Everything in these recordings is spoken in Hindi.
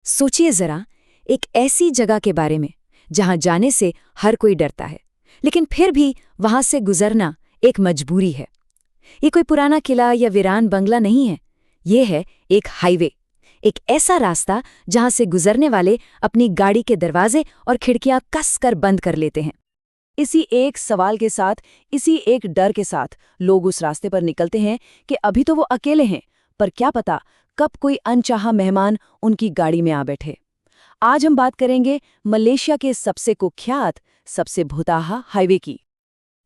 सोचिए जरा, एक ऐसी जगह के बारे में जहां जाने से हर कोई डरता है, लेकिन फिर भी वहां से गुजरना एक मजबूरी है। ये कोई पुराना किला या वीरान बंगला नहीं है। ये है एक हाईवे, एक ऐसा रास्ता जहां से गुजरने वाले अपनी गाड़ी के दरवाजे और खिड़कियां कस कर बंद कर लेते हैं। इसी एक सवाल के साथ, इसी एक डर के साथ लोग उस रास्ते पर निकलते हैं कि अभी तो वो अकेले हैं, पर क्या पता कब कोई अनचाहा मेहमान उनकी गाड़ी में आ बैठे। आज हम बात करेंगे मलेशिया के सबसे कुख्यात, सबसे भुताहा हाईवे की।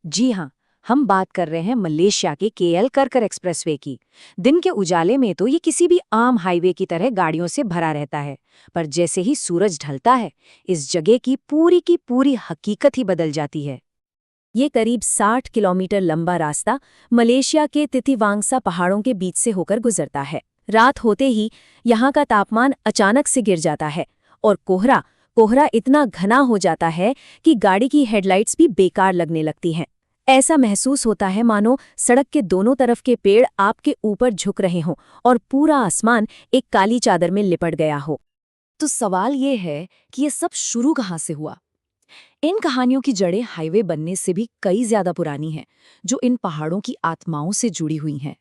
जी हाँ, हम बात कर रहे हैं मलेशिया के केएल करकर एक्सप्रेसवे की। दिन के उजाले में तो ये किसी भी आम हाईवे की तरह गाड़ियों से भरा रहता है, पर जैसे ही सूरज ढलता है, इस जगह की पूरी हकीकत ही बदल जाती है। ये करीब 60 किलोमीटर लंबा रास्ता मलेशिया के तिथिवांगसा पहाड़ों के बीच से होकर गुजरता है। रात होते ही यहाँ का तापमान अचानक से गिर जाता है और कोहरा इतना घना हो जाता है कि गाड़ी की हेडलाइट्स भी बेकार लगने लगती हैं। ऐसा महसूस होता है मानो सड़क के दोनों तरफ के पेड़ आपके ऊपर झुक रहे हों और पूरा आसमान एक काली चादर में लिपट गया हो। तो सवाल ये है कि ये सब शुरू कहाँ से हुआ। इन कहानियों की जड़ें हाईवे बनने से भी कई ज्यादा पुरानी हैं, जो इन पहाड़ों की आत्माओं से जुड़ी हुई हैं।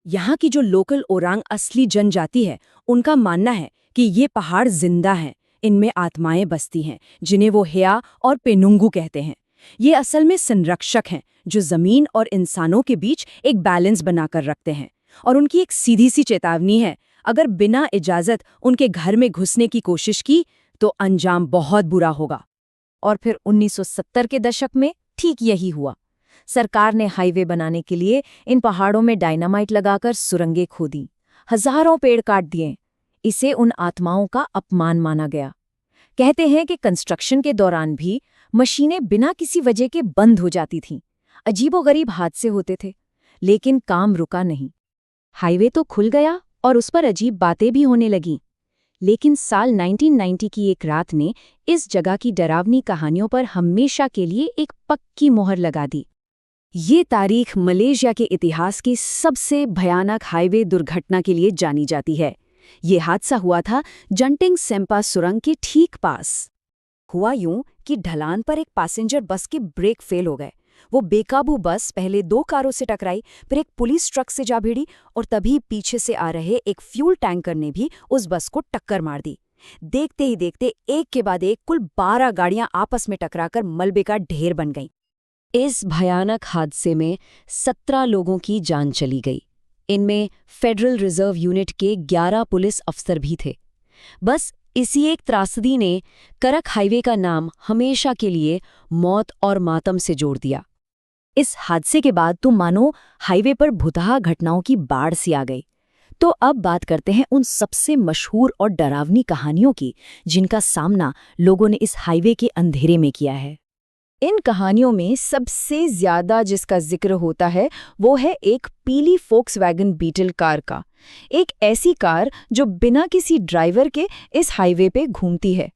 यहाँ की जो लोकल ओरांग असली जनजाति है, उनका मानना है कि ये पहाड़ जिंदा हैं, इनमें आत्माएं बसती हैं, जिन्हें वो हेया और पेनुंगू कहते हैं। ये असल में संरक्षक हैं, जो जमीन और इंसानों के बीच एक बैलेंस बनाकर रखते हैं। और उनकी एक सीधी सी चेतावनी है, अगर बिना इजाजत उनके घर में घुसने की कोशिश की तो अंजाम बहुत बुरा होगा। और फिर 1970 के दशक में ठीक यही हुआ। सरकार ने हाईवे बनाने के लिए इन पहाड़ों में डायनामाइट लगाकर सुरंगें खोदी, हजारों पेड़ काट दिए। इसे उन आत्माओं का अपमान माना गया। कहते हैं कि कंस्ट्रक्शन के दौरान भी मशीनें बिना किसी वजह के बंद हो जाती थीं। अजीबोगरीब हादसे होते थे, लेकिन काम रुका नहीं। हाईवे तो खुल गया और उस पर अजीब बातें भी होने लगीं। लेकिन साल 1990 की एक रात ने इस जगह की डरावनी कहानियों पर हमेशा के लिए एक पक्की मोहर लगा दी। ये तारीख मलेशिया के इतिहास की सबसे भयानक हाईवे दुर्घटना के लिए जानी जाती है। ये हादसा हुआ था जंटिंग सेम्पा सुरंग के ठीक पास। हुआ यूं कि ढलान पर एक पैसेंजर बस के ब्रेक फेल हो गए। वो बेकाबू बस पहले 2 कारों से टकराई, फिर एक पुलिस ट्रक से जा भिड़ी और तभी पीछे से आ रहे एक फ्यूल टैंकर ने भी उस बस को टक्कर मार दी। देखते ही देखते एक के बाद एक कुल 12 गाड़ियां आपस में टकराकर मलबे का ढेर बन गईं। इस भयानक हादसे में 17 लोगों की जान चली गई। इनमें फेडरल रिजर्व यूनिट के 11 पुलिस अफसर भी थे। बस इसी एक त्रासदी ने करक हाईवे का नाम हमेशा के लिए मौत और मातम से जोड़ दिया। इस हादसे के बाद तो मानो हाईवे पर भुतहा घटनाओं की बाढ़ सी आ गई। तो अब बात करते हैं उन सबसे मशहूर और डरावनी कहानियों की, जिनका सामना लोगों ने इस हाईवे के अंधेरे में किया है। इन कहानियों में सबसे ज्यादा जिसका जिक्र होता है वो है एक पीली फोक्सवैगन बीटल कार का। एक ऐसी कार जो बिना किसी ड्राइवर के इस हाईवे पे घूमती है।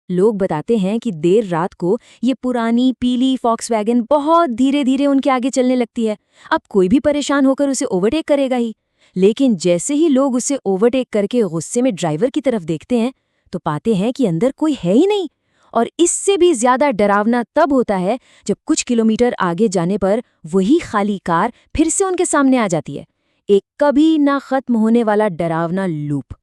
लोग बताते हैं कि देर रात को ये पुरानी पीली फोक्सवैगन बहुत धीरे धीरे उनके आगे चलने लगती है। अब कोई भी परेशान होकर उसे ओवरटेक करेगा ही, लेकिन जैसे ही लोग उसे ओवरटेक करके गुस्से में ड्राइवर की तरफ देखते हैं तो पाते हैं कि अंदर कोई है ही नहीं। और इससे भी ज्यादा डरावना तब होता है जब कुछ किलोमीटर आगे जाने पर वही खाली कार फिर से उनके सामने आ जाती है। एक कभी ना खत्म होने वाला डरावना लूप।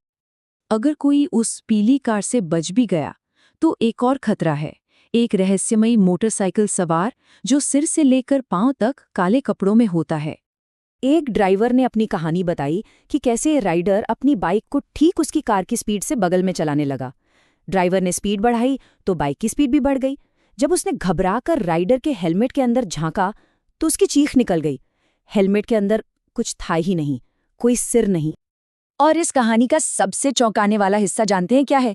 अगर कोई उस पीली कार से बच भी गया तो एक और खतरा है। एक रहस्यमयी मोटरसाइकिल सवार जो सिर से लेकर पांव तक काले कपड़ों में होता है। एक ड्राइवर ने अपनी कहानी बताई कि कैसे राइडर अपनी बाइक को ठीक उसकी कार की स्पीड से बगल में चलाने लगा। ड्राइवर ने स्पीड बढ़ाई तो बाइक की स्पीड भी बढ़ गई। जब उसने घबराकर राइडर के हेलमेट के अंदर झांका तो उसकी चीख निकल गई। हेलमेट के अंदर कुछ था ही नहीं, कोई सिर नहीं। और इस कहानी का सबसे चौंकाने वाला हिस्सा जानते हैं क्या है?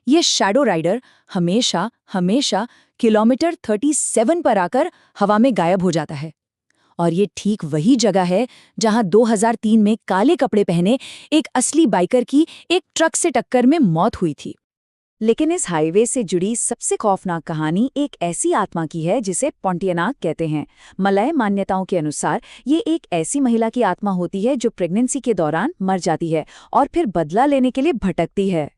ये शैडो राइडर हमेशा किलोमीटर 37 पर आकर हवा में गायब हो जाता है। और ये ठीक वही जगह है जहां 2003 में काले कपड़े पहने एक असली बाइकर की एक ट्रक से टक्कर में मौत हुई थी। लेकिन इस हाईवे से जुड़ी सबसे खौफनाक कहानी एक ऐसी आत्मा की है जिसे पोंटियानाक कहते हैं। मलय मान्यताओं के अनुसार ये एक ऐसी महिला की आत्मा होती है जो प्रेगनेंसी के दौरान मर जाती है और फिर बदला लेने के लिए भटकती है।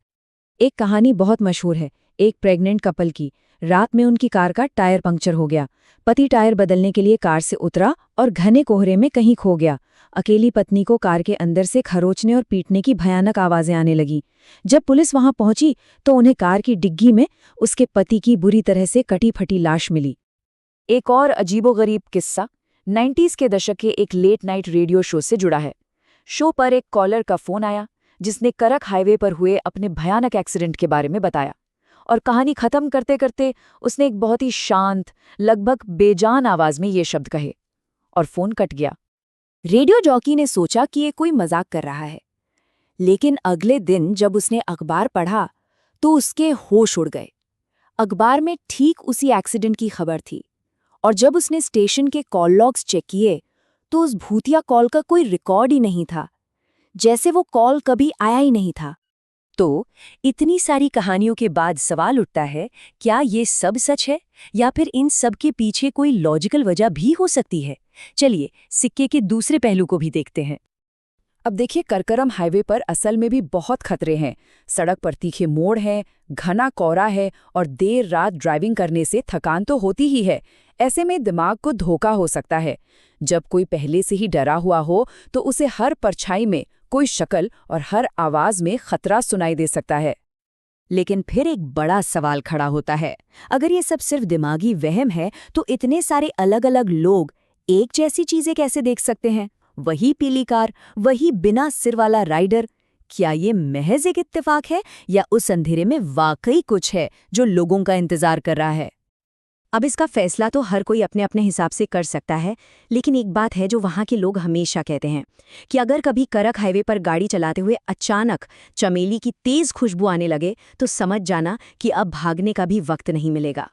एक कहानी बहुत मशहूर है, एक प्रेग्नेंट कपल की। रात में उनकी कार का टायर पंक्चर हो गया। पति टायर बदलने के लिए कार से उतरा और घने कोहरे में कहीं खो गया। अकेली पत्नी को कार के अंदर से खरोचने और पीटने की भयानक आवाजें आने लगी। जब पुलिस वहां पहुंची तो उन्हें कार की डिग्गी में उसके पति की बुरी तरह से कटी फटी लाश मिली। एक और अजीबोगरीब किस्सा 90s के दशक के एक लेट नाइट रेडियो शो से जुड़ा है। शो पर एक कॉलर का फोन आया जिसने करक हाईवे पर हुए अपने भयानक एक्सीडेंट के बारे में बताया, और कहानी खत्म करते करते उसने एक बहुत ही शांत, लगभग बेजान आवाज में ये शब्द कहे, और फोन कट गया। रेडियो जॉकी ने सोचा कि ये कोई मजाक कर रहा है, लेकिन अगले दिन जब उसने अखबार पढ़ा तो उसके होश उड़ गए। अखबार में ठीक उसी एक्सीडेंट की खबर थी, और जब उसने स्टेशन के कॉल लॉग्स चेक किए तो उस भूतिया कॉल का कोई रिकॉर्ड ही नहीं था, जैसे वो कॉल कभी आया ही नहीं था। तो इतनी सारी कहानियों के बाद सवाल उठता है, क्या ये सब सच है या फिर इन सब के पीछे कोई लॉजिकल वजह भी हो सकती है? चलिए सिक्के के दूसरे पहलू को भी देखते हैं। अब देखिए, करकरम हाईवे पर असल में भी बहुत खतरे हैं। सड़क पर तीखे मोड़ हैं, घना कोहरा है और देर रात ड्राइविंग करने से थकान तो होती ही है। ऐसे में दिमाग को धोखा हो सकता है। जब कोई पहले से ही डरा हुआ हो तो उसे हर परछाई में कोई शक्ल और हर आवाज में खतरा सुनाई दे सकता है। लेकिन फिर एक बड़ा सवाल खड़ा होता है, अगर ये सब सिर्फ दिमागी वहम है तो इतने सारे अलग अलग लोग एक जैसी चीजें कैसे देख सकते हैं? वही पीली कार, वही बिना सिर वाला राइडर। क्या ये महज एक इत्तेफाक है या उस अंधेरे में वाकई कुछ है जो लोगों का इंतजार कर रहा है? अब इसका फैसला तो हर कोई अपने अपने हिसाब से कर सकता है, लेकिन एक बात है जो वहाँ के लोग हमेशा कहते हैं कि अगर कभी करक हाईवे पर गाड़ी चलाते हुए अचानक चमेली की तेज खुशबू आने लगे तो समझ जाना कि अब भागने का भी वक्त नहीं मिलेगा।